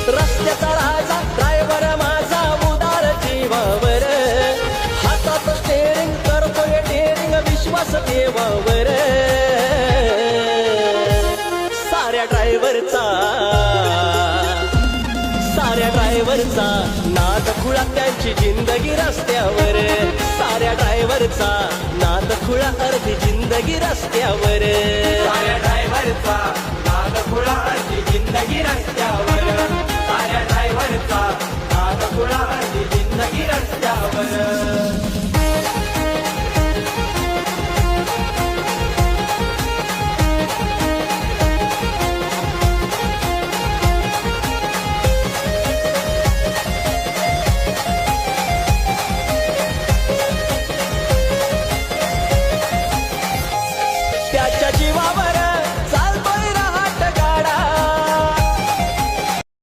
रस्त्याचा राजा ड्रायव्हर माझा उदार जीवावर, हातात स्टेरिंग करतोय डेरिंग विश्वास देवावर. साऱ्या ड्रायव्हरचा नाद खुळा त्यांची जिंदगी रस्त्यावर. साऱ्या ड्रायव्हरचा नाद खुळा अर्धी जिंदगी रस्त्यावर. साऱ्या ड्रायव्हरचा नाद खुळा अर्धी जिंदगी रस्त्यावर.